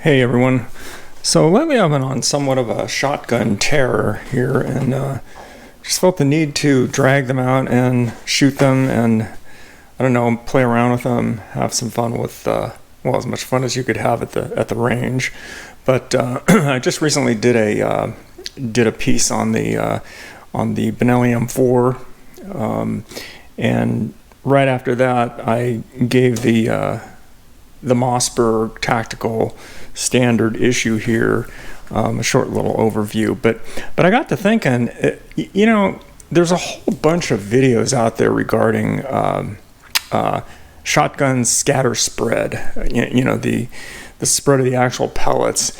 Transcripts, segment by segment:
Hey everyone. So lately I've been on somewhat of a shotgun tear here and just felt the need to drag them out and shoot them and, I don't know, play around with them, have some fun with, well, as much fun as you could have at the range. But I just recently did a piece on the Benelli M4, and right after that I gave the Mossberg tactical standard issue here, a short little overview. But I got to thinking, there's a whole bunch of videos out there regarding shotgun scatter spread, the spread of the actual pellets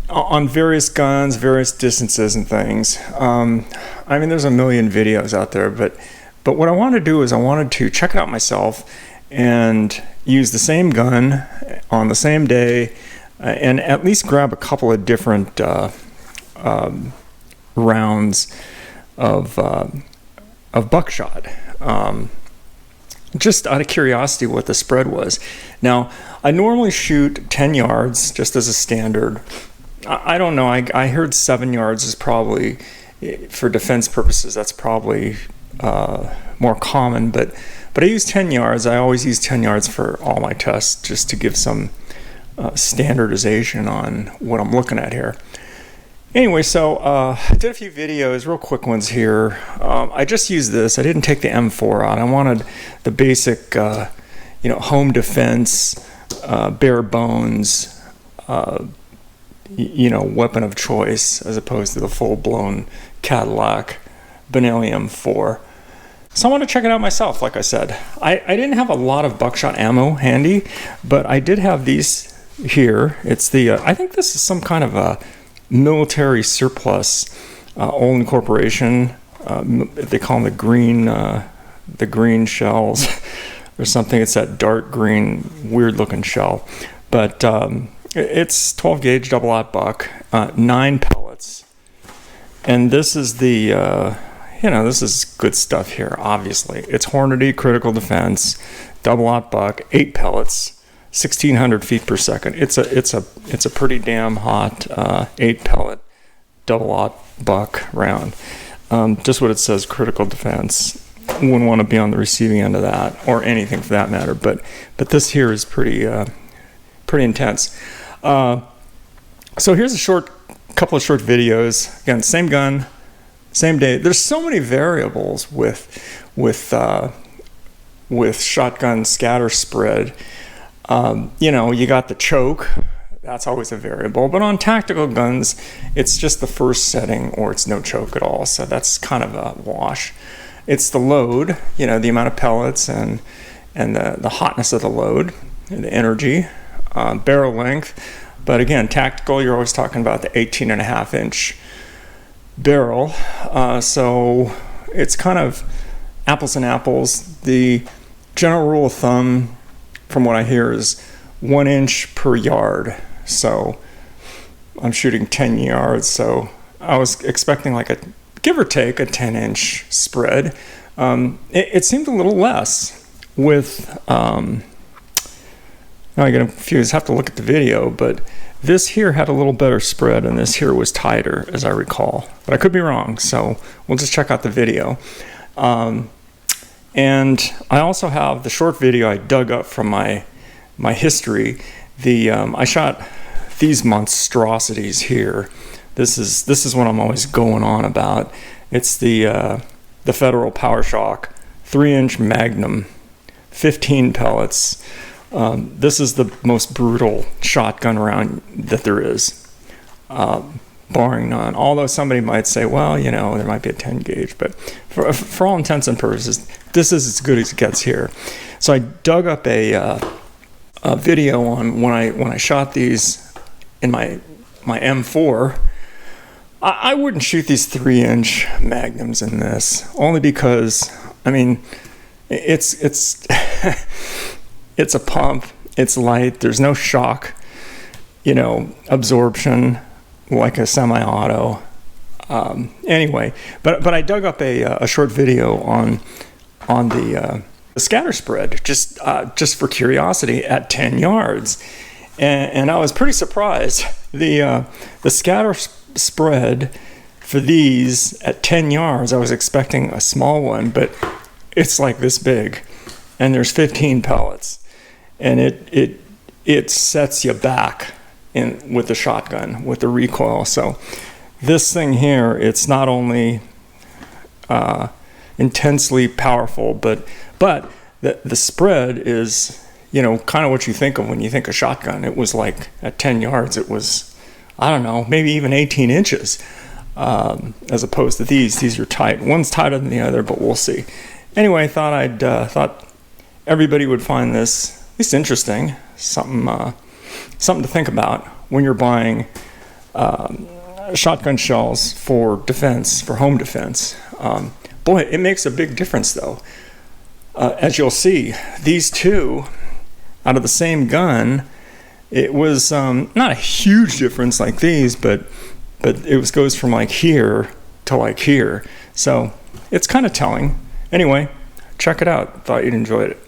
on various guns, various distances and things. I mean, there's a million videos out there, but what I wanted to do is I wanted to check it out myself and use the same gun on the same day, and at least grab a couple of different rounds of buckshot, just out of curiosity what the spread was. Now, I normally shoot 10 yards just as a standard. I don't know, I heard 7 yards is probably, for defense purposes, that's probably more common, but I use 10 yards. I always use 10 yards for all my tests, just to give some standardization on what I'm looking at here. Anyway, so I did a few videos, real quick ones here. I just used this. I didn't take the M4 out. I wanted the basic, home defense, bare bones, weapon of choice, as opposed to the full-blown Cadillac Benelli M4. So I want to check it out myself, like I said. I didn't have a lot of buckshot ammo handy, but I did have these here. It's the, I think this is some kind of a military surplus, Olin Corporation. They call them the green shells or something. It's that dark green, weird looking shell. But it's 12 gauge double-aught buck, 9 pellets. And this is the, this is good stuff here, obviously. It's Hornady, critical defense, double-aught buck, 8 pellets, 1,600 feet per second. It's a pretty damn hot 8 pellet double-aught buck round. Just what it says, critical defense. Wouldn't want to be on the receiving end of that, or anything for that matter. But this here is pretty intense. So here's a couple of short videos. Again, same gun, same day. There's so many variables with shotgun scatter spread. You got the choke. That's always a variable. But on tactical guns, it's just the first setting, or it's no choke at all. So that's kind of a wash. It's the load, the amount of pellets and the hotness of the load, and the energy, barrel length. But again, tactical, you're always talking about the 18.5-inch barrel. So it's kind of apples and apples. The general rule of thumb, from what I hear, is 1 inch per yard. So I'm shooting 10 yards. So I was expecting like a, give or take, a 10-inch spread. It seemed a little less with, now I get confused, have to look at the video, but this here had a little better spread and this here was tighter, as I recall. But I could be wrong, so we'll just check out the video. And I also have the short video I dug up from my history. I shot these monstrosities here. This is what I'm always going on about. It's the Federal PowerShock 3-inch Magnum, 15 pellets. This is the most brutal shotgun round that there is, barring none. Although somebody might say, well, there might be a 10 gauge, but for all intents and purposes, this is as good as it gets here. So I dug up a video on when I shot these in my M4. I wouldn't shoot these 3-inch Magnums in this, only because, I mean, it's it's a pump, it's light, there's no shock, absorption like a semi-auto. Anyway, but I dug up a short video on the scatter spread, just for curiosity, at 10 yards. and I was pretty surprised. The scatter spread for these at 10 yards, I was expecting a small one, but it's like this big, and there's 15 pellets, and it sets you back with the shotgun, with the recoil. So this thing here, it's not only intensely powerful, but the spread is, you know, kind of what you think of when you think of shotgun. It was like at 10 yards, it was, I don't know, maybe even 18 inches, as opposed to these are tight. One's tighter than the other, but we'll see. Anyway, thought everybody would find this at least interesting, something to think about when you're buying shotgun shells for defense, for home defense. Boy, it makes a big difference though. As you'll see, these two out of the same gun, it was not a huge difference like these, but it goes from like here to like here. So it's kind of telling. Anyway, check it out. Thought you'd enjoy it.